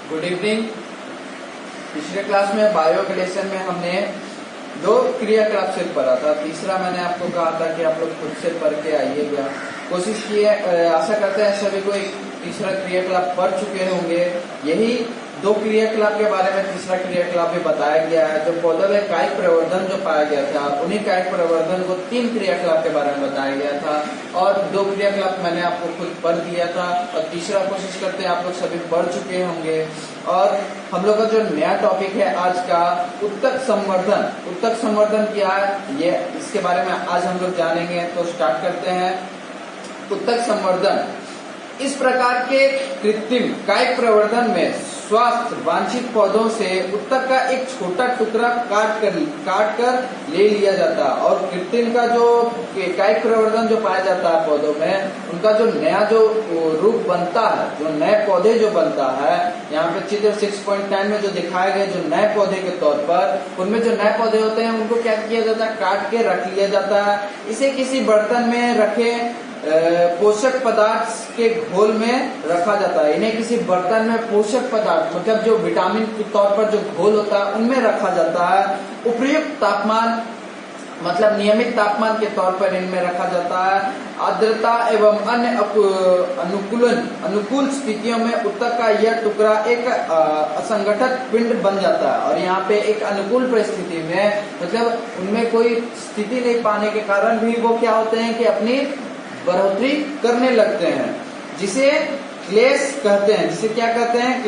Good evening. पिछले class में bio के लेसन में हमने दो क्रियाकलाप से पढ़ा था। तीसरा मैंने आपको कहा था कि आप लोग खुद से पढ़ के आइएगा। कोशिश की है, आशा करते हैं सभी को एक तीसरा क्रियाकलाप पढ़ चुके होंगे। यही दो क्रियाकलाप के बारे में तीसरा क्रियाकलाप भी बताया गया है। जो पौधों में कायिक प्रवर्धन जो पाया गया था, उन्हीं कायिक प्रवर्धन को तीन क्रियाकलाप के बारे में बताया गया था और दो क्रियाकलाप मैंने आपको खुद पढ़ दिया था और तीसरा कोशिश करते हैं आप लोग सभी पढ़ चुके होंगे। और हम लोग का जो नया टॉपिक है आज का, उत्तक संवर्धन। उत्तक संवर्धन क्या है, ये इसके बारे में आज हम लोग जानेंगे। तो स्टार्ट करते हैं। उत्तक संवर्धन इस प्रकार के कृत्रिम कायिक प्रवर्धन में स्वस्थ वांछित पौधों से उत्तक का एक छोटा टुकड़ा काट कर ले लिया जाता है और कृत्रिम का जो कायिक प्रवर्धन जो पाया जाता है पौधों में, उनका जो नया जो रूप बनता है, जो नए पौधे जो बनता है, यहाँ पे चित्र 6.10 में जो दिखाए गए जो नए पौधे के तौर पर, उनमें जो नए पौधे होते हैं उनको क्या किया जाता है, काट के रख लिया जाता है। इसे किसी बर्तन में रखे पोषक पदार्थ के घोल में रखा जाता है। इन्हें किसी बर्तन में पोषक पदार्थ मतलब जो विटामिन के तौर पर जो घोल होता है उनमें रखा जाता है। उपयुक्त तापमान मतलब नियमित तापमान के तौर पर इनमें रखा जाता है। आर्द्रता एवं अन्य अनुकूल स्थितियों में उत्तक का यह टुकड़ा एक असंगठित पिंड बन जाता है। और यहाँ पे एक अनुकूल परिस्थिति में मतलब उनमें कोई स्थिति नहीं पाने के कारण भी वो क्या होते हैं कि अपनी बढ़ोतरी करने लगते हैं, जिसे क्लेश कहते हैं। जिसे क्या कहते हैं,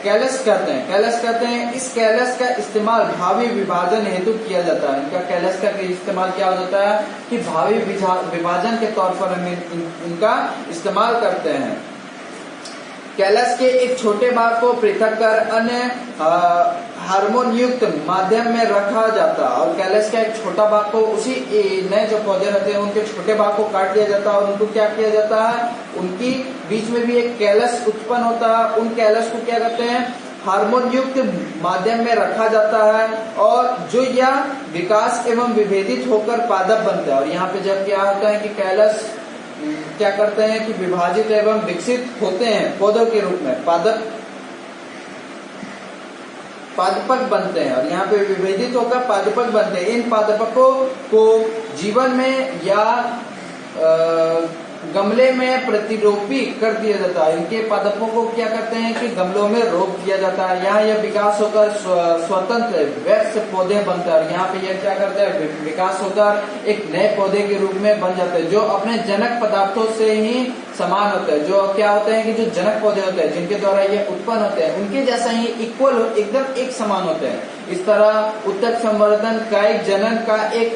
कैलस कहते हैं। कैलस कहते हैं। इस कैलस का इस्तेमाल भावी विभाजन हेतु किया जाता है। इनका कैलस का इस्तेमाल क्या हो जाता है कि भावी विभाजन के तौर पर हम इनका इस्तेमाल करते हैं। कैलस के एक छोटे भाग को पृथक कर अन्य हार्मोन युक्त माध्यम में रखा जाता है और कैलस का एक छोटा भाग को उसी नए जो पौधे रहते हैं उनके छोटे भाग को काट दिया जाता है और उनको क्या किया जाता है, उनकी बीच में भी एक कैलस उत्पन्न होता है। उन कैलस को क्या कहते हैं, हार्मोन युक्त माध्यम में रखा जाता है और जो यह विकास एवं विभेदित होकर पादप बनता है। और यहाँ पे जब क्या होता है कि कैलस क्या करते हैं कि विभाजित एवं विकसित होते हैं पौधों के रूप में, पादपक बनते हैं। और यहाँ पे विभेदित होकर पादपक बनते हैं। इन पादपकों को जीवन में या गमले में प्रतिरोपी कर दिया जाता है। इनके पादपों को क्या करते हैं कि गमलों में रोप दिया जाता है। यहाँ यह विकास होकर स्वतंत्र वैक्स पौधे बनते हैं और यहाँ पे यह क्या करते हैं, विकास होकर एक नए पौधे के रूप में बन जाते हैं जो अपने जनक पदार्थों से ही समान होते हैं। जो क्या होते हैं कि जो जनक पौधे होते हैं जिनके द्वारा ये उत्पन्न होते हैं उनके जैसा ही इक्वल एकदम एक समान होते हैं। इस तरह उत्तक संवर्धन कायिक जनन का एक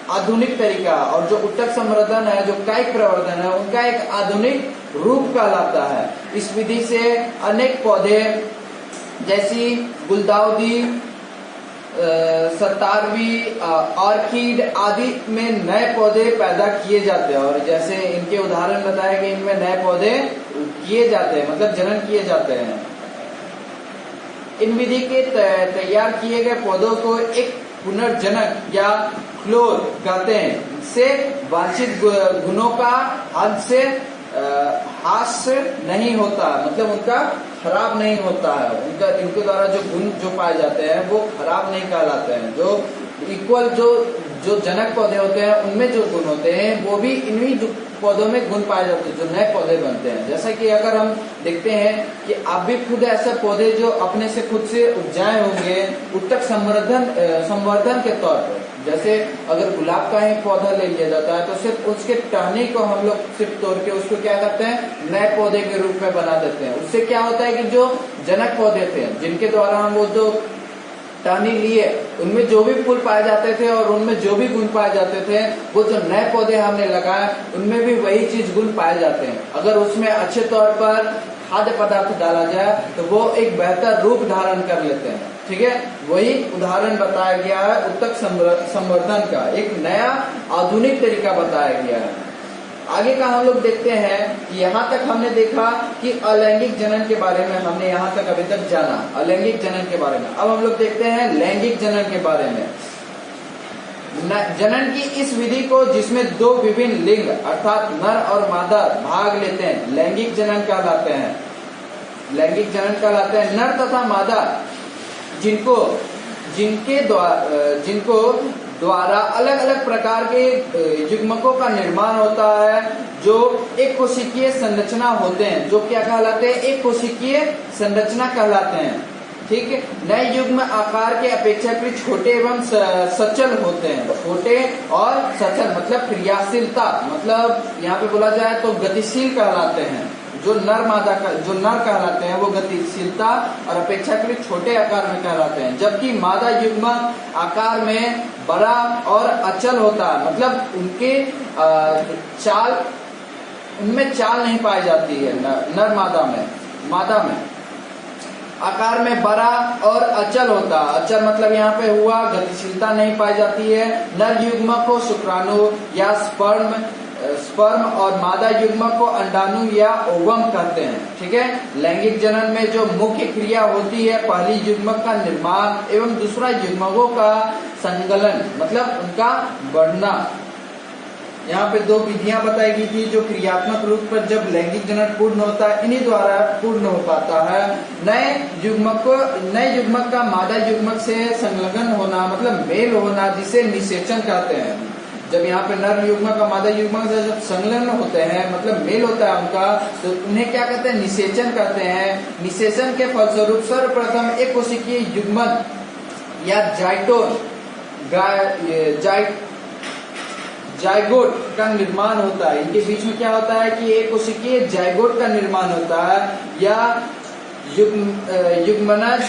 आधुनिक तरीका और जो उत्तक संवर्धन है, जो कायिक प्रवर्धन है, उनका एक आधुनिक रूप कहलाता है। इस विधि से अनेक पौधे जैसी गुलदाउदी, सतारवी, ऑर्किड आदि में नए पौधे पैदा किए जाते हैं। और जैसे इनके उदाहरण बताए कि इनमें नए पौधे किए जाते हैं मतलब जनन किए जाते हैं। इन विधि के तैयार किए गए पौधों को एक पुनर्जनक या क्लोर कहते हैं। इससे वांछित गुणों का हद से ह्रास नहीं होता, मतलब उनका खराब नहीं होता है। उनका इनके द्वारा जो गुण जो पाए जाते हैं वो खराब नहीं कहलाते हैं। जो इक्वल जो जनक पौधे होते हैं उनमें जो गुण होते हैं वो भी इन्हीं पौधों में गुण पाए जाते हैं जो नए पौधे बनते हैं। जैसा कि अगर हम देखते हैं कि आप भी खुद ऐसे पौधे जो अपने से खुद से उपजाए होंगे उत्तक संवर्धन के तौर पर, जैसे अगर गुलाब का ही पौधा ले लिया जाता है तो सिर्फ उसके टहनी को हम लोग सिर्फ तोड़ के उसको क्या करते हैं, नए पौधे के रूप में बना देते हैं। उससे क्या होता है कि जो जनक पौधे थे जिनके द्वारा हम वो जो टहनी लिए उनमें जो भी फूल पाए जाते थे और उनमें जो भी गुण पाए जाते थे, वो जो नए पौधे हमने लगाए उनमें भी वही चीज गुण पाए जाते हैं। अगर उसमें अच्छे तौर पर खाद्य पदार्थ डाला जाए तो वो एक बेहतर रूप धारण कर लेते हैं। ठीक है, वही उदाहरण बताया गया है उत्तक संवर्धन का, एक नया आधुनिक तरीका बताया गया है। आगे का हम लोग देखते हैं कि यहाँ तक हमने देखा कि अलैंगिक जनन के बारे में हमने यहाँ तक अभी तक जाना, अलैंगिक जनन के बारे में। अब हम लोग देखते हैं लैंगिक जनन के बारे में। जनन की इस विधि को जिसमें दो विभिन्न लिंग अर्थात नर और मादा भाग लेते हैं लैंगिक जनन कहलाते हैं। लैंगिक जनन कहलाते हैं। नर तथा मादा जिनको द्वारा अलग अलग प्रकार के युग्मकों का निर्माण होता है, जो एक कोशिकीय संरचना होते हैं, जो क्या कहलाते हैं, एक कोशिकीय संरचना कहलाते हैं। ठीक है। नए युग्म आकार के अपेक्षाकृत छोटे एवं सचल होते हैं। छोटे और सचल मतलब क्रियाशीलता, मतलब यहाँ पे बोला जाए तो गतिशील कहलाते हैं। जो नर कहलाते हैं वो गतिशीलता और अपेक्षाकृत छोटे आकार में कहलाते हैं, जबकि मादा युग्म आकार में बड़ा और अचल होता है, मतलब उनमें चाल नहीं पाई जाती है। नर मादा में आकार में बड़ा और अचल होता है। अचल मतलब यहाँ पे हुआ गतिशीलता नहीं पाई जाती है। नर युग्म को शुक्राणु या स्पर्म और मादा युग्म को अंडाणु या ओवम कहते हैं। ठीक है। लैंगिक जनन में जो मुख्य क्रिया होती है, पहली युग्मक का निर्माण एवं दूसरा युग्मकों का संगलन मतलब उनका बढ़ना। यहाँ पे दो विधियां बताई गई थी जो क्रियात्मक रूप पर जब लैंगिक जनन पूर्ण होता है, इन्हीं द्वारा पूर्ण हो पाता है। नए युग्मक का मादा युग्मक से संलग्न होना मतलब मेल होना, जिसे निषेचन कहते हैं। जब यहाँ पे नर युग्मक का मादा युग्मक से जब संलग्न होते हैं मतलब मेल होता है उनका, तो उन्हें क्या कहते हैं, निषेचन कहते हैं। निषेचन के फलस्वरूप सर्वप्रथम एक कोशिकीय युग्मन या जाइगोट का निर्माण होता है। इनके बीच में क्या होता है कि एक कोशिकीय जाइगोट का निर्माण होता है, या युग्मनज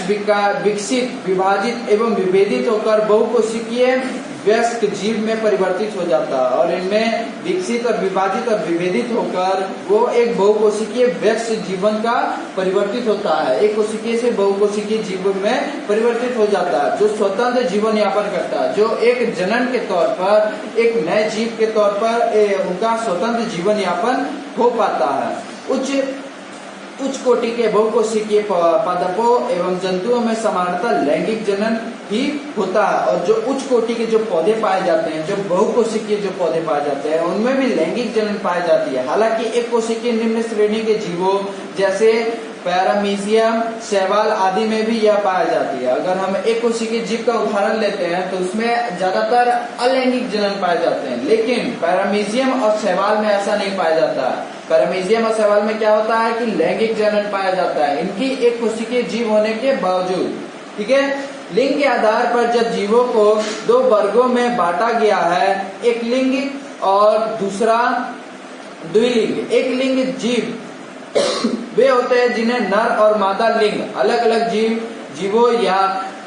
विकसित, विभाजित एवं विभेदित होकर बहुकोशिकीय वयस्क जीव में परिवर्तित हो जाता है। और इनमें विकसित और विभाजित और विभेदित होकर वो एक बहुकोशिकीय वयस्क जीवन का परिवर्तित होता है। एक कोशिकीय से बहुकोशिकीय जीवन में परिवर्तित हो जाता है, जो स्वतंत्र जीवन यापन करता है, जो एक जनन के तौर पर, एक नए जीव के तौर पर उनका स्वतंत्र जीवन यापन हो पाता है। उच्च कोटि के बहुकोशिकीय पादपों एवं जंतुओं में सामान्यतः लैंगिक जनन ही होता है, और जो उच्च कोटि के जो पौधे पाए जाते हैं, जो बहुकोशिकीय जो पौधे पाए जाते हैं, उनमें भी लैंगिक जनन पाई जाती है। हालांकि एक कोशिकीय निम्न श्रेणी के जीवों जैसे पैरामीशियम, शैवाल आदि में भी यह पाई जाती है। अगर हम एक कोशिकीय जीव का उदाहरण लेते हैं तो उसमें ज्यादातर अलैंगिक जनन पाए जाते हैं, लेकिन पैरामीशियम और शैवाल में ऐसा नहीं पाया जाता है। पैरामीशियम और शैवाल में क्या होता है कि लैंगिक जनन पाया जाता है, इनकी एक कोशिकीय जीव होने के बावजूद। ठीक है। लिंग के आधार पर जब जीवों को दो वर्गों में बांटा गया है, एक लिंग और दूसरा द्विलिंग। एक लिंग जीव वे होते हैं जिन्हें नर और मादा लिंग अलग अलग जीवों या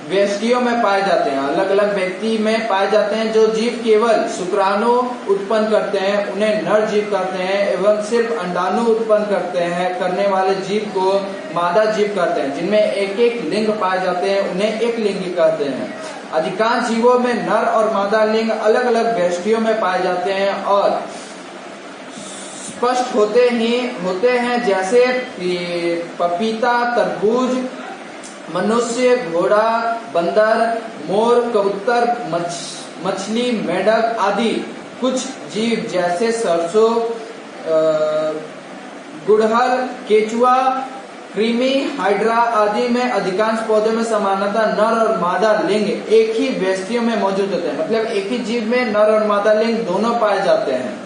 व्यष्टियों में पाए जाते हैं। अलग अलग व्यक्ति में पाए जाते हैं। जो जीव केवल शुक्राणु उत्पन्न करते हैं उन्हें नर जीव कहते हैं, एवं सिर्फ अंडाणु उत्पन्न करने वाले जीव को मादा जीव कहते हैं। जिनमें एक एक लिंग पाए जाते हैं उन्हें एक लिंगी कहते हैं। अधिकांश जीवों में नर और मादा लिंग अलग अलग व्यष्टियों में पाए जाते हैं और स्पष्ट होते हैं, जैसे पपीता, तरबूज, मनुष्य, घोड़ा, बंदर, मोर, कबूतर, मछली, मेढक आदि। कुछ जीव जैसे सरसों, गुड़हल, केचुआ, कृमि, हाइड्रा आदि में अधिकांश पौधों में सामान्यतः नर और मादा लिंग एक ही व्यष्टियों में मौजूद होते हैं। मतलब एक ही जीव में नर और मादा लिंग दोनों पाए जाते हैं।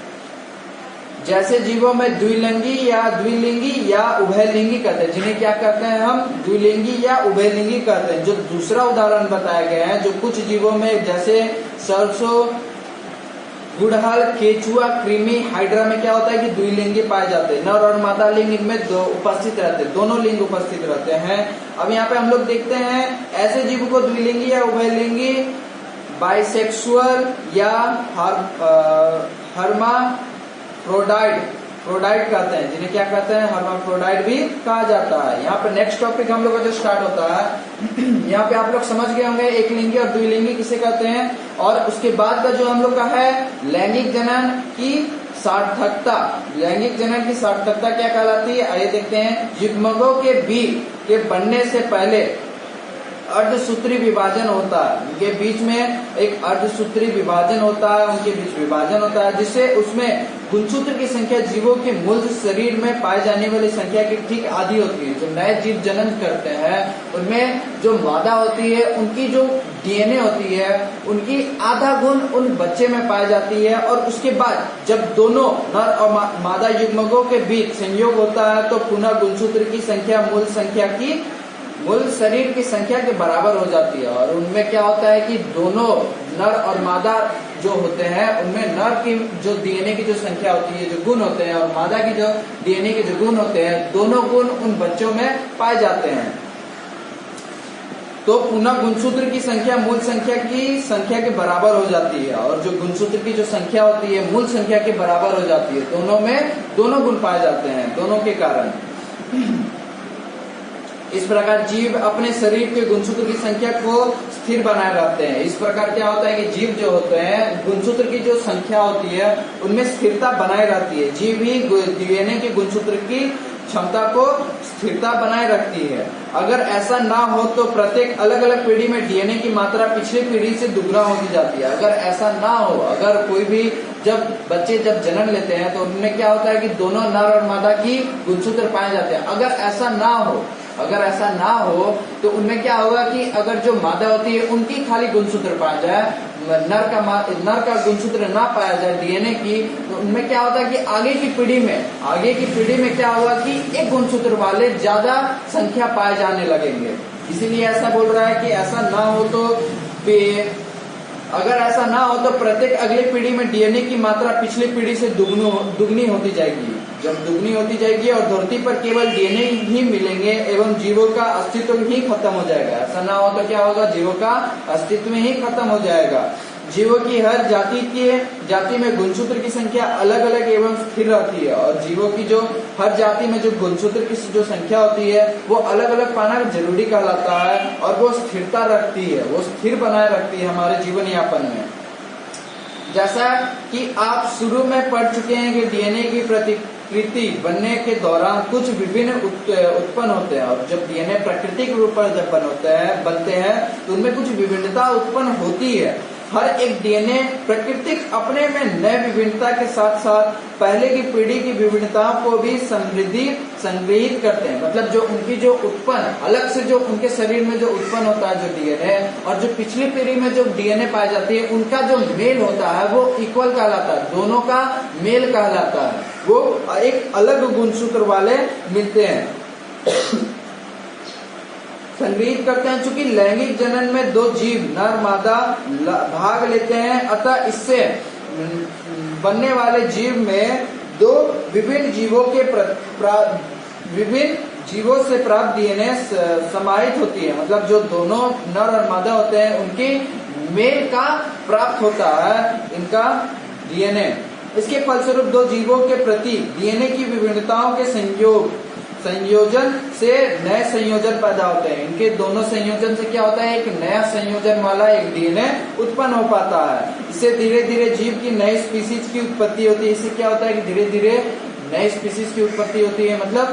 जैसे जीवों में द्विलिंगी या उभयलिंगी कहते हैं, जिन्हें क्या कहते हैं हम, द्विलिंगी या उभयलिंगी कहते हैं। जो दूसरा उदाहरण बताया गया है, जो कुछ जीवों में जैसे सरसों, गुड़हल, केचुआ, कृमि, हाइड्रा में क्या होता है कि द्विलिंगी पाए जाते हैं। नर और मादा लिंग इनमें उपस्थित रहते हैं, दोनों लिंग उपस्थित रहते हैं। अब यहाँ पे हम लोग देखते हैं ऐसे जीव को द्विलिंगी या उभयलिंगी, बाइसेक्सुअल या हर्माफ्रोडाइट कहते हैं, जिन्हें क्या कहते हैं, हर्माफ्रोडाइट भी कहा जाता है। यहाँ पे नेक्स्ट टॉपिक हम लोग का जो स्टार्ट होता है, यहाँ पे आप लोग समझ गए होंगे एक लिंगी और द्विलिंगी किसे कहते हैं। और उसके बाद का जो हम लोग का है लैंगिक जनन की सार्थकता। लैंगिक जनन की सार्थकता क्या कहलाती है, आइए देखते हैं। युग्मकों के बीज के बनने से पहले अर्धसूत्री विभाजन होता है, उनके बीच में एक अर्धसूत्री विभाजन होता है, उनके बीच विभाजन होता है, जिससे उसमें गुणसूत्र की संख्या जीवों के मूल शरीर में पाए जाने वाली संख्या की ठीक आधी होती है। जो नए जीव जन्म करते हैं उनमें जो मादा होती है उनकी जो डीएनए होती है उनकी आधा गुण उन बच्चे में पाई जाती है, और उसके बाद जब दोनों नर और मादा युग्मकों के बीच संयोग होता है तो पुनः गुणसूत्र की संख्या मूल शरीर की संख्या के बराबर हो जाती है। और उनमें क्या होता है कि दोनों नर और मादा जो होते हैं उनमें नर की जो डीएनए की जो संख्या होती है, जो गुण होते हैं, और मादा की जो डीएनए के जो गुण होते हैं, दोनों गुण उन बच्चों में पाए जाते हैं। तो पुनः गुणसूत्र की संख्या मूल संख्या के बराबर हो जाती है, और जो गुणसूत्र की जो संख्या होती है मूल संख्या के बराबर हो जाती है। दोनों में दोनों गुण पाए जाते हैं, दोनों के कारण। इस प्रकार जीव अपने शरीर के गुणसूत्र की संख्या को स्थिर बनाए रखते हैं। इस प्रकार क्या होता है कि जीव जो होते हैं गुणसूत्र की जो संख्या होती है उनमें स्थिरता बनाए रहती है। जीव ही डीएनए के गुणसूत्र की क्षमता को स्थिरता बनाए रखती है। अगर ऐसा ना हो तो प्रत्येक अलग अलग पीढ़ी में डीएनए की मात्रा पिछली पीढ़ी से दुगना होती जाती है। अगर ऐसा ना हो, अगर कोई भी बच्चे जब जन्म लेते हैं तो उनमें क्या होता है कि दोनों नर और मादा की गुणसूत्र पाए जाते हैं। अगर ऐसा ना हो तो उनमें क्या होगा कि अगर जो मादा होती है उनकी खाली गुणसूत्र पाया जाए, नर का गुणसूत्र ना पाया जाए डीएनए की, तो उनमें क्या होता है कि आगे की पीढ़ी में क्या होगा कि एक गुणसूत्र वाले ज्यादा संख्या पाए जाने लगेंगे। इसीलिए ऐसा बोल रहा है कि ऐसा ना हो तो अगर ऐसा ना हो तो प्रत्येक अगली पीढ़ी में डीएनए की मात्रा पिछली पीढ़ी से दुगनी होती जाएगी। जब दुगनी होती जाएगी और धरती पर केवल डीएनए ही मिलेंगे एवं जीवों का अस्तित्व ही खत्म हो जाएगा। ऐसा ना हो तो क्या होगा, जीवों का अस्तित्व ही खत्म हो जाएगा। जीवों की हर जाति में गुणसूत्र की संख्या अलग अलग एवं स्थिर रहती है, और जीवों की जो हर जाति में जो गुणसूत्र की जो संख्या होती है वो अलग अलग पाना जरूरी कहलाता है, और वो स्थिरता रखती है, वो स्थिर बनाए रखती है हमारे जीवन यापन में। जैसा कि आप शुरू में पढ़ चुके हैं कि डीएनए की प्रतिकृति बनने के दौरान कुछ विभिन्न उत्पन्न होते हैं, और जब डीएनए प्राकृतिक रूप पर जब बनते हैं तो उनमें कुछ विभिन्नता उत्पन्न होती है। हर एक डीएनए प्राकृतिक अपने में नए विभिन्नता के साथ साथ पहले की पीढ़ी की विभिन्नताओं को भी संग्रहित करते हैं। मतलब जो उनकी जो उत्पन्न अलग से जो उनके शरीर में जो उत्पन्न होता है जो डीएनए, और जो पिछली पीढ़ी में जो डीएनए पाई जाती है उनका जो मेल होता है वो इक्वल कहलाता है, दोनों का मेल कहलाता है। वो एक अलग गुणसूत्र वाले मिलते हैं, संग्रहित करते हैं। चूंकि लैंगिक जनन में दो जीव नर मादा भाग लेते हैं, अतः इससे बनने वाले जीव में दो विभिन्न जीवों से प्राप्त डीएनए समाहित होती है। मतलब जो दोनों नर और मादा होते हैं उनकी मेल का प्राप्त होता है इनका डीएनए। इसके फलस्वरूप दो जीवों के प्रति डीएनए की विभिन्नताओं के संयोजन से नए संयोजन पैदा होते हैं। इनके दोनों संयोजन से क्या होता है, एक नया संयोजन वाला एक डीएनए उत्पन्न हो पाता है। इससे धीरे धीरे जीव की नई स्पीसीज की उत्पत्ति होती है। इससे क्या होता है कि धीरे धीरे नई स्पीसीज की उत्पत्ति होती है। मतलब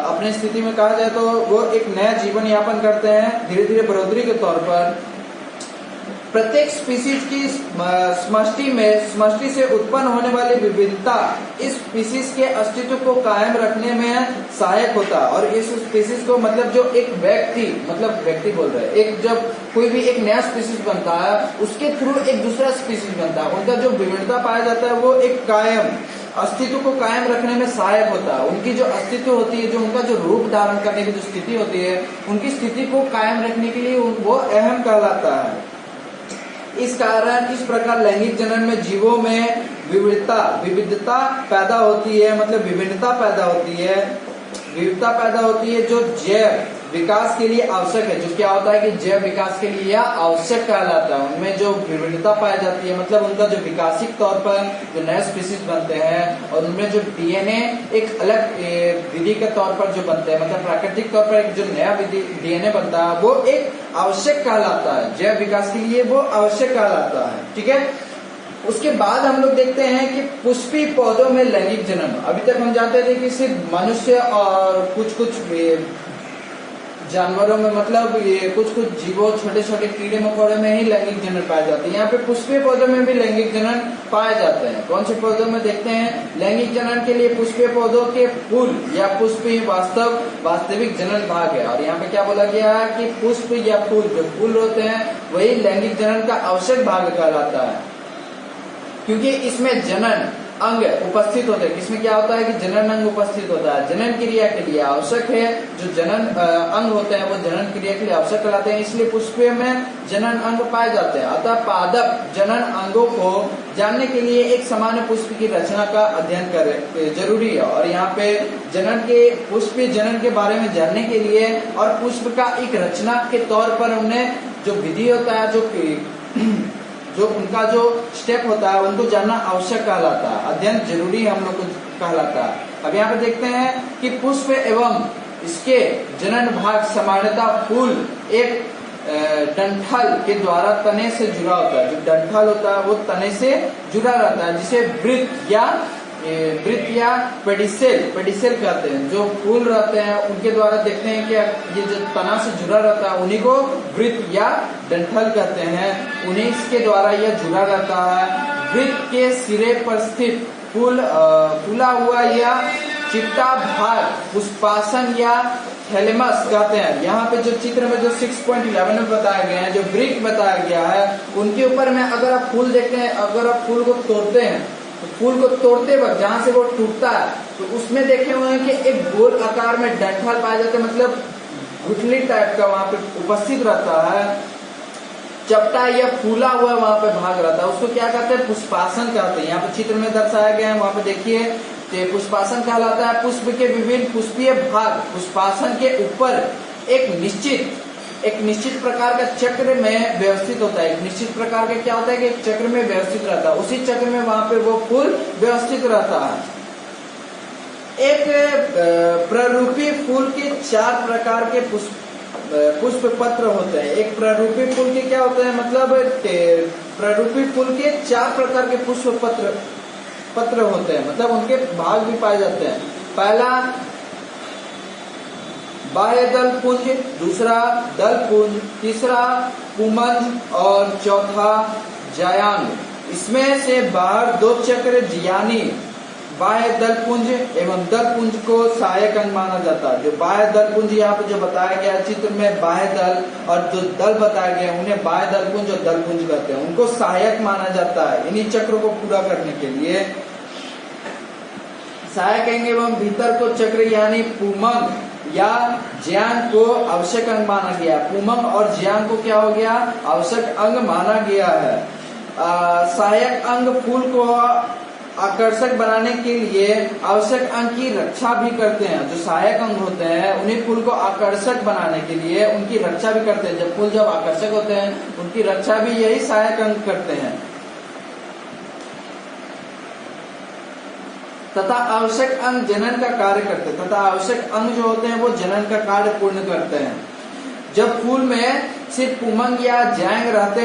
अपने स्थिति में कहा जाए तो वो एक नया जीवन यापन करते हैं धीरे धीरे बढ़ोतरी के तौर पर। प्रत्येक स्पीसीज की समष्टि से उत्पन्न होने वाली विविधता इस स्पीसीज के अस्तित्व को कायम रखने में सहायक होता है। और इस स्पीसीज को मतलब जो एक व्यक्ति बोल रहे हैं, एक जब कोई भी एक नया स्पीसीज बनता है उसके थ्रू एक दूसरा स्पीसीज बनता है। उनका जो विविधता पाया जाता है वो एक कायम अस्तित्व को कायम रखने में सहायक होता है। उनकी जो अस्तित्व होती है, जो उनका जो रूप धारण करने की जो स्थिति होती है, उनकी स्थिति को कायम रखने के लिए वो अहम कहलाता है। इस प्रकार लैंगिक जनन में जीवों में विविधता पैदा होती है। मतलब विभिन्नता पैदा होती है, विविधता पैदा होती है जो जैव विकास के लिए आवश्यक है। जो क्या होता है कि जैव विकास के लिए यह आवश्यक कहलाता है। उनमें जो विभिन्नता पाई जाती है, मतलब उनका जो विकासिक तौर पर जो नए स्पीसीज बनते हैं, और उनमें जो डीएनए एक अलग विधि के तौर पर जो बनते हैं, मतलब प्राकृतिक तौर पर एक जो नया डीएनए बनता है वो एक आवश्यक कहलाता है। जैव विकास के लिए वो आवश्यक कहलाता है। ठीक है। उसके बाद हम लोग देखते हैं कि पुष्पी पौधों में लैंगिक जनन। अभी तक हम जानते थे कि सिर्फ मनुष्य और कुछ जानवरों में मतलब ये कुछ जीवों, छोटे छोटे कीड़े मकोड़े में ही लैंगिक जनन पाए जाते हैं। यहाँ पे पुष्पीय पौधों में भी लैंगिक जनन पाए जाते हैं। कौन से पौधों में देखते हैं? लैंगिक जनन के लिए पुष्पीय पौधों के फूल या पुष्प ही वास्तविक जनन भाग है। और यहाँ पे क्या बोला गया है कि पुष्प या फूल, जो फूल होते हैं वही लैंगिक जनन का आवश्यक भाग कहलाता है, क्योंकि इसमें जनन अंग उपस्थित होते हैं। इसमें क्या होता है कि जनन अंग उपस्थित होता है, जनन क्रिया के लिए आवश्यक है। जो जनन अंग होते हैं वो जनन क्रिया के लिए आवश्यक कहलाते हैं, इसलिए पुष्पीय में जनन अंग पाए जाते हैं। अतः पादप जनन अंगों को जानने के लिए एक सामान्य पुष्प की रचना का अध्ययन करें जरूरी है। और यहाँ पे जनन के पुष्पीय जनन के बारे में जानने के लिए और पुष्प का एक रचना के तौर पर उन्हें जो विधि होता है, जो उनका जो स्टेप होता है उनको जानना आवश्यक कहलाता है, अध्ययन जरूरी हम लोग को कहलाता है। अब यहाँ पे देखते हैं कि पुष्प एवं इसके जनन भाग सामान्यतः फूल एक डंठल के द्वारा तने से जुड़ा होता है। जो डंठल होता है वो तने से जुड़ा रहता है, जिसे वृत्त या पेडिसेल कहते हैं। जो फूल रहते हैं उनके द्वारा देखते हैं कि ये जो तना से जुड़ा रहता है उन्हीं को वृत्त या डंठल कहते हैं, उन्हीं इसके द्वारा यह जुड़ा रहता है। वृत्त के सिरे पर स्थित फूला हुआ या चिपटा भाग पुष्पासन या थैलेमस कहते हैं। यहाँ पे जो चित्र में जो 6.11 में बताया गया है, जो वृक्क बताया गया है, उनके ऊपर में अगर आप फूल देखते हैं, अगर आप फूल को तोड़ते हैं तो फूल को तोड़ते वक्त जहां से वो टूटता है तो उसमें देखे हुए हैं कि एक गोल आकार में डंठल पाया जाता है, मतलब गुठली टाइप का वहां पे उपस्थित रहता है। चपटा या फूला हुआ वहां पे भाग रहता है, उसको क्या कहते हैं? पुष्पासन कहते हैं। यहाँ पे चित्र में दर्शाया गया है, वहां पे देखिए तो पुष्पासन कहलाता है। पुष्प के विभिन्न पुष्पीय भाग पुष्पासन के ऊपर एक निश्चित प्रकार का चक्र में व्यवस्थित होता है। एक निश्चित प्रकार का क्या होता है कि एक चक्र में व्यवस्थित रहता है, उसी चक्र में वहां पे वो फूल व्यवस्थित रहता है। एक प्ररूपी फूल के 4 प्रकार के पुष्प पत्र होते हैं। एक प्ररूपी फूल के क्या होते हैं, मतलब प्ररूपी फूल के 4 प्रकार के पुष्प पत्र होते हैं, मतलब उनके भाग भी पाए जाते हैं। पहला बाह्य दल पुंज, दूसरा दल पुंज, तीसरा पुमंज और चौथा जायांग। इसमें से बाहर 2 चक्र यानी बाह्य दल पुंज एवं दल पुंज को सहायक अंग माना जाता है। जो बाह्य दल पुंज यहाँ पे जो बताया गया चित्र में बाह्य दल, और जो दल बताया गया उन्हें बाह्य दल पुंज और दल पुंज कहते हैं, उनको सहायक माना जाता है इन्हीं चक्रों को पूरा करने के लिए। सहायक अंग एवं भीतर को चक्र यानी पुमंग या ज्यांग को आवश्यक अंग माना गया। पुमंग और ज्यांग को क्या हो गया? आवश्यक अंग माना गया है। सहायक अंग फूल को आकर्षक बनाने के लिए आवश्यक अंग की रक्षा भी करते हैं। जो सहायक अंग होते हैं उन्हीं फूल को आकर्षक बनाने के लिए उनकी रक्षा भी करते हैं। जब फूल आकर्षक होते हैं उनकी रक्षा भी यही सहायक अंग करते हैं। तथा आवश्यक अंग जनन का कार्य करते हैं, तथा आवश्यक अंग जो होते हैं वो जनन का कार्य पूर्ण करते हैं। जब फूल में सिर्फ पुमंग या ज्यांग रहते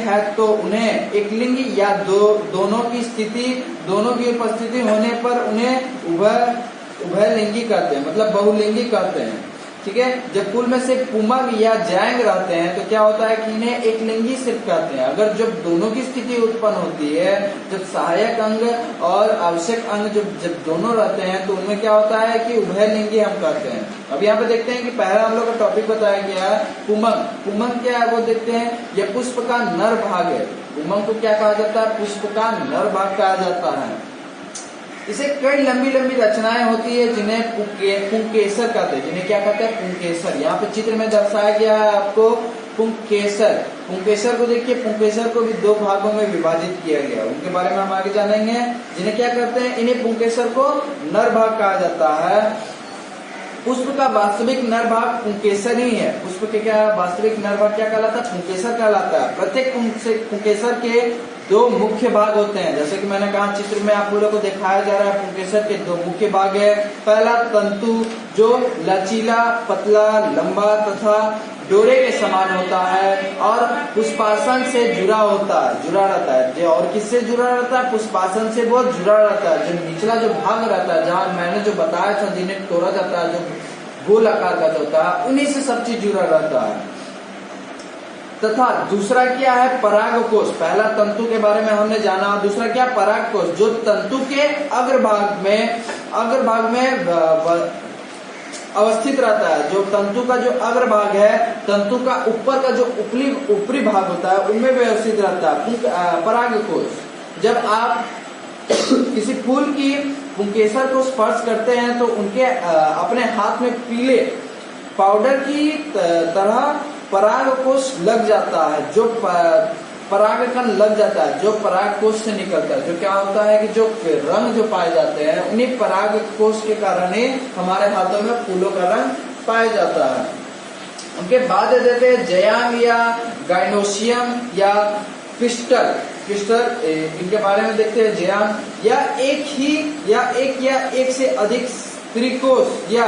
हैं तो उन्हें एकलिंगी या दोनों की उपस्थिति होने पर उन्हें उभयलिंगी कहते हैं, मतलब बहुलिंगी कहते हैं। ठीक है, जब फूल में सिर्फ पुमंग या ज्यांग रहते हैं तो क्या होता है कि इन्हें एक लिंगी सिर्फ कहते हैं। अगर जब दोनों की स्थिति उत्पन्न होती है, जब सहायक अंग और आवश्यक अंग जब दोनों रहते हैं तो उनमें क्या होता है कि उभयलिंगी हम कहते हैं। अब यहाँ पे देखते हैं कि पहला हम लोग का टॉपिक बताया गया है पुमंग। पुमंग क्या है वो देखते हैं, यह पुष्प का नर भाग है। पुमंग को क्या कहा जाता है? पुष्प का नर भाग कहा जाता है। इसे कई लंबी लंबी रचनाएं होती है जिन्हें पुंकेसर कहते हैं। जिन्हें क्या कहते हैं? पुंकेसर। यहाँ पे चित्र में दर्शाया गया है आपको पुंकेसर। पुंकेसर को देखिए, पुंकेसर को भी 2 भागों में विभाजित किया गया, उनके बारे में हम आगे जानेंगे। जिन्हें क्या करते हैं? इन्हें पुंकेसर को नर भाग कहा जाता है। पुष्प का वास्तविक नर भाग पुंकेसर ही है। पुष्प के क्या वास्तविक नर भाग क्या कहलाता है? पुंकेसर कहलाता है। प्रत्येक पुंकेसर के 2 मुख्य भाग होते हैं। जैसे कि मैंने कहा चित्र में आप लोगों को दिखाया जा रहा है, पुंकेसर के 2 मुख्य भाग है। पहला तंतु जो लचीला, पतला, लंबा तथा डोरे के समान होता है और पुष्पासन से जुड़ा रहता है। और किससे जुड़ा रहता है? पुष्पासन से बहुत जुड़ा रहता है। जो निचला जो भाग रहता है, जहाँ मैंने जो बताया था जिन्हें तोड़ा जाता है, गोल आकार का जो होता है उन्हीं से सब चीज जुड़ा रहता है। तथा दूसरा क्या है, परागकोश। पहला तंतु के बारे में हमने जाना, दूसरा क्या, परागकोश, जो तंतु के अग्रभाग में अवस्थित रहता है। जो तंतु का जो अग्रभाग है, तंतु का ऊपर का जो ऊपरी भाग होता है उनमें व्यवस्थित रहता है परागकोश। जब आप किसी फूल की पुंकेसर को स्पर्श करते हैं तो उनके अपने हाथ में पीले पाउडर की तरह परागकोश लग जाता है, जो परागकण लग जाता है, जो परागकोश से निकलता है। जो क्या होता है कि जो रंग जो पाए जाते हैं उन्हीं परागकोश के कारण ही हमारे हाथों में फूलों का रंग पाया जाता है। उनके बाद देते हैं जयांग या गाइनोसियम या पिस्टल। इनके बारे में देखते हैं। जयांग या एक से अधिक स्त्रीकोश या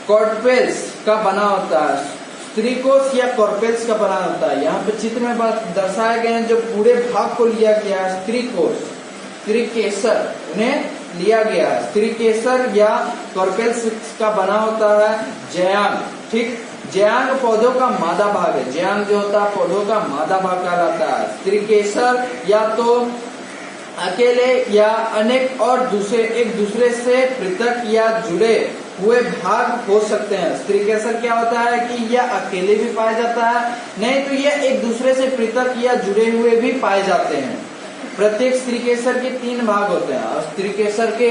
कॉर्पेल्स का बना होता है। स्त्रीकोश या कॉर्पेल्स का बना होता है। यहाँ पे चित्र में दर्शाए गए हैं जो पूरे भाग को लिया गया है स्त्रीकोश, स्त्रीकेसर उन्हें लिया गया है। स्त्रीकेसर या कॉर्पेल्स का बना होता है जयांग। ठीक, जयांग पौधों का मादा भाग है। जयांग जो होता है पौधों का मादा भाग कहलाता है। स्त्रीकेसर या तो अकेले या अनेक और एक दूसरे से पृथक या जुड़े हुए भाग हो सकते हैं। स्त्रीकेसर क्या होता है कि यह अकेले भी पाया जाता है, नहीं तो यह एक दूसरे से पृथक या जुड़े हुए भी पाए जाते हैं। प्रत्येक स्त्रीकेसर के 3 भाग होते हैं और स्त्रीकेसर के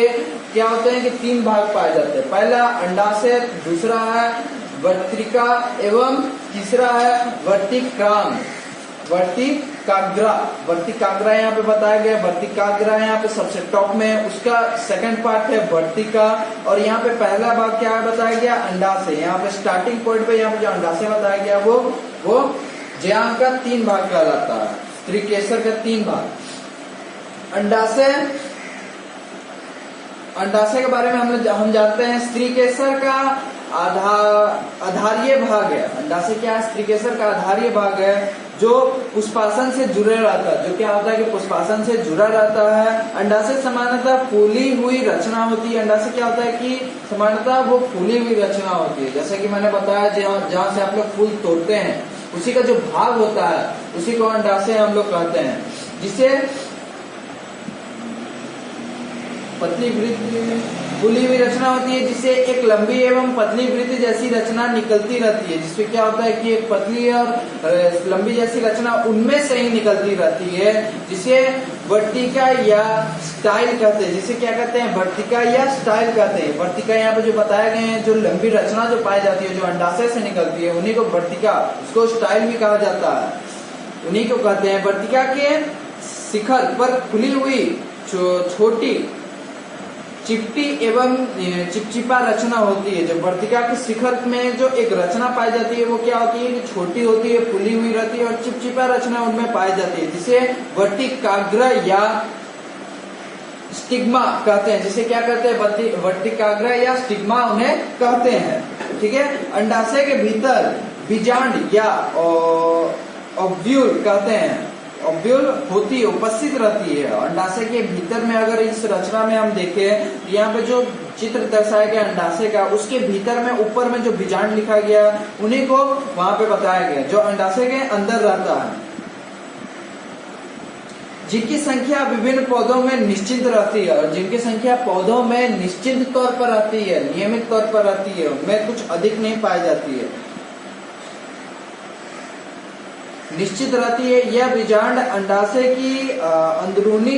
क्या होते हैं कि 3 भाग पाए जाते हैं। पहला अंडाशय, दूसरा है वर्तिका एवं तीसरा है वर्तिकाग्रा यहाँ पे बताया गया। वर्तिकाग्रा यहाँ पे सबसे टॉप में है, उसका सेकंड पार्ट है वर्तिका। और यहाँ पे पहला भाग क्या है बताया गया, अंडाशय। यहाँ पे स्टार्टिंग पॉइंट पे यहाँ पे जो अंडाशय बताया गया वो जयांग का 3 भाग कहलाता है। स्त्रीकेसर का 3 भाग। अंडाशय के बारे में हम जानते हैं। स्त्रीकेसर का आधारीय भाग है। अंडाशय क्या है, स्त्रीकेसर का आधारीय भाग है जो पुष्पासन से जुड़े रहता है। जो क्या होता है कि पुष्पासन से जुड़ा रहता है। अंडाशय सामान्यतः फूली हुई रचना होती है। अंडाशय क्या होता है कि सामान्यतः वो फूली हुई रचना होती है। जैसे कि मैंने बताया जहाँ से आप लोग फूल तोड़ते हैं उसी का जो भाग होता है उसी को अंडाशय हम लोग कहते हैं। जिसे पतली वृत्त फूली हुई रचना होती है, जिससे एक लंबी एवं पतली वृत्त जैसी रचना निकलती रहती है। जिससे क्या होता है कि एक पतली और लंबी जैसी रचना उनमें से ही निकलती रहती है, जिसे वर्तिका या स्टाइल कहते हैं। जिसे क्या कहते हैं, वर्तिका या स्टाइल कहते हैं। वर्तिका यहाँ पे जो बताए गए हैं, जो लंबी रचना जो पाई जाती है, जो अंडाशय से निकलती है, उन्हीं को वर्तिका, उसको स्टाइल भी कहा जाता है, उन्हीं को कहते हैं। वर्तिका के शिखर पर खुली हुई छोटी चिपटी एवं चिपचिपा रचना होती है। जो वर्तिका के शिखर में जो एक रचना पाई जाती है वो क्या होती है कि छोटी होती है, फूली हुई रहती है और चिपचिपा रचना उनमें पाई जाती है, जिसे वर्तिकाग्र या स्टिग्मा कहते हैं। जिसे क्या कहते हैं, वर्तिकाग्र या स्टिग्मा उन्हें कहते हैं। ठीक है। अंडाशय के भीतर बीजांड या ओव्यूल कहते हैं, ओव्यूल होती है, उपस्थित रहती है। अंडाशय के भीतर में अगर इस रचना में हम देखें, यहाँ पे जो चित्र दर्शाया गया अंडाशय का, उसके भीतर में ऊपर में जो बीजांड लिखा गया उन्हीं को वहां पे बताया गया, जो अंडाशय के अंदर रहता है, जिनकी संख्या विभिन्न पौधों में निश्चित रहती है। और जिनकी संख्या पौधों में निश्चित तौर पर रहती है, नियमित तौर पर रहती है, उनमें कुछ अधिक नहीं पाई जाती है, निश्चित रहती है। यह बीजांड अंडाशय की अंदरूनी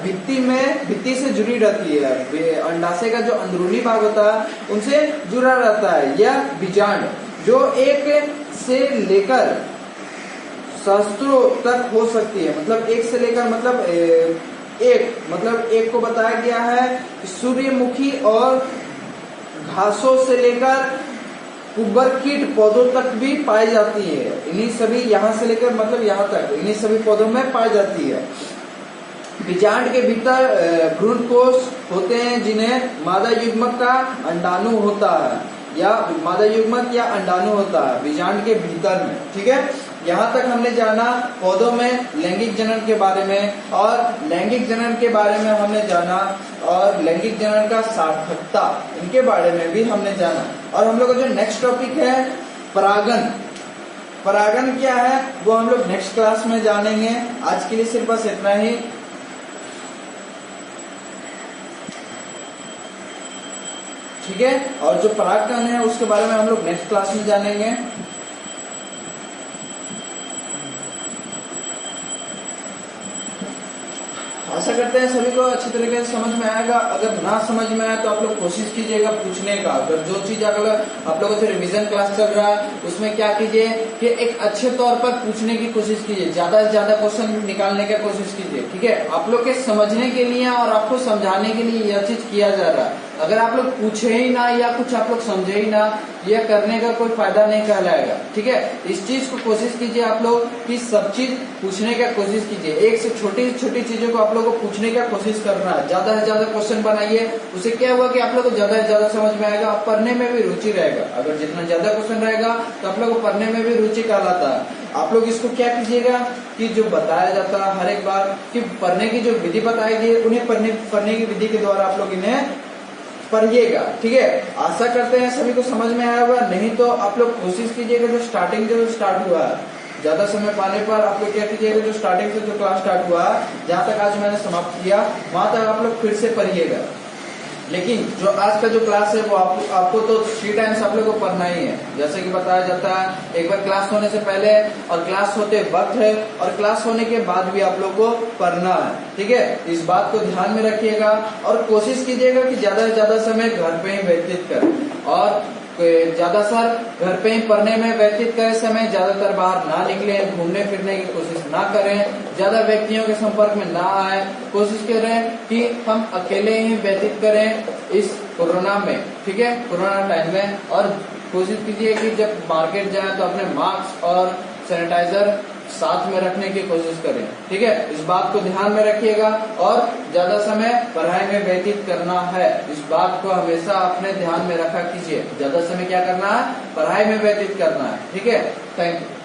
भित्ति से जुड़ी रहती है। अंडाशय का जो अंदरूनी भाग होता है उनसे जुड़ा रहता है। यह बीजांड जो एक से लेकर सहस्त्रों तक हो सकती है। मतलब एक से लेकर मतलब एक को बताया गया है सूर्यमुखी और घासों से लेकर कुबरकीट पौधों तक भी पाई जाती है। इन्हीं सभी यहाँ से लेकर मतलब यहाँ तक इन्हीं सभी पौधों में पाई जाती है। बीजांड के भीतर भ्रूणकोश होते हैं, जिन्हें मादा युग्मक का अंडाणु होता है या मादा युग्मक या अंडाणु होता है बीजांड के भीतर में। ठीक है। यहाँ तक हमने जाना पौधों में लैंगिक जनन के बारे में, और लैंगिक जनन के बारे में हमने जाना, और लैंगिक जनन का सार्थकता इनके बारे में भी हमने जाना। और हम लोग का जो नेक्स्ट टॉपिक है परागन, परागन क्या है वो हम लोग नेक्स्ट क्लास में जानेंगे। आज के लिए सिर्फ बस इतना ही। ठीक है, और जो परागकण है उसके बारे में हम लोग नेक्स्ट क्लास में जानेंगे। आशा करते हैं सभी को अच्छी तरीके से समझ में आएगा। अगर ना समझ में आए तो आप लोग कोशिश कीजिएगा पूछने का। अगर जो चीज अगर आप लोगों से रिवीजन क्लास चल रहा है उसमें क्या कीजिए कि एक अच्छे तौर पर पूछने की कोशिश कीजिए, ज्यादा से ज्यादा क्वेश्चन निकालने की कोशिश कीजिए। ठीक है, आप लोग के समझने के लिए और आपको समझाने के लिए यह चीज किया जा रहा है। अगर आप लोग पूछे ही ना या कुछ आप लोग समझे ही ना, यह करने का कोई फायदा नहीं कहलाएगा। ठीक है, इस चीज को कोशिश कीजिए आप लोग कि सब चीज पूछने का कोशिश कीजिए। एक से छोटी छोटी चीजों को आप लोग को पूछने का कोशिश करना है। ज्यादा से ज्यादा क्वेश्चन बनाइए, उससे क्या होगा कि आप लोग को ज्यादा से ज्यादा समझ में आएगा, पढ़ने में भी रुचि रहेगा। अगर जितना ज्यादा क्वेश्चन रहेगा तो आप लोग को पढ़ने में भी रुचि कहलाता है। आप लोग इसको क्या कीजिएगा कि जो बताया जाता है हर एक बार कि पढ़ने की जो विधि बताई गई है उन्हें पढ़ने की विधि के द्वारा आप लोग इन्हें पढ़िएगा। ठीक है, आशा करते हैं सभी को समझ में आया होगा। नहीं तो आप लोग कोशिश कीजिएगा जो स्टार्टिंग जो स्टार्ट हुआ है, ज्यादा समय पाने पर आप लोग क्या कीजिएगा जो स्टार्टिंग से जो क्लास स्टार्ट हुआ जहाँ तक आज मैंने समाप्त किया वहां तक आप लोग फिर से पढ़िएगा। लेकिन जो आज का जो क्लास है वो आपको तो 3 टाइम्स आप लोग को पढ़ना ही है। जैसे कि बताया जाता है एक बार क्लास होने से पहले और क्लास होते वक्त है और क्लास होने के बाद भी आप लोग को पढ़ना है। ठीक है, इस बात को ध्यान में रखिएगा और कोशिश कीजिएगा कि ज्यादा से ज्यादा समय घर पे ही व्यतीत करें और ज्यादा सर घर पे ही पढ़ने में व्यतीत करें समय। ज्यादातर बाहर ना निकले, घूमने फिरने की कोशिश ना करें, ज्यादा व्यक्तियों के संपर्क में ना आए। कोशिश करें कि हम अकेले ही व्यतीत करें इस कोरोना में। ठीक है, कोरोना टाइम में। और कोशिश कीजिए कि जब मार्केट जाए तो अपने मास्क और सैनिटाइजर साथ में रखने की कोशिश करें। ठीक है, इस बात को ध्यान में रखिएगा और ज्यादा समय पढ़ाई में व्यतीत करना है। इस बात को हमेशा अपने ध्यान में रखा कीजिए। ज्यादा समय क्या करना है? पढ़ाई में व्यतीत करना है। ठीक है, थैंक यू।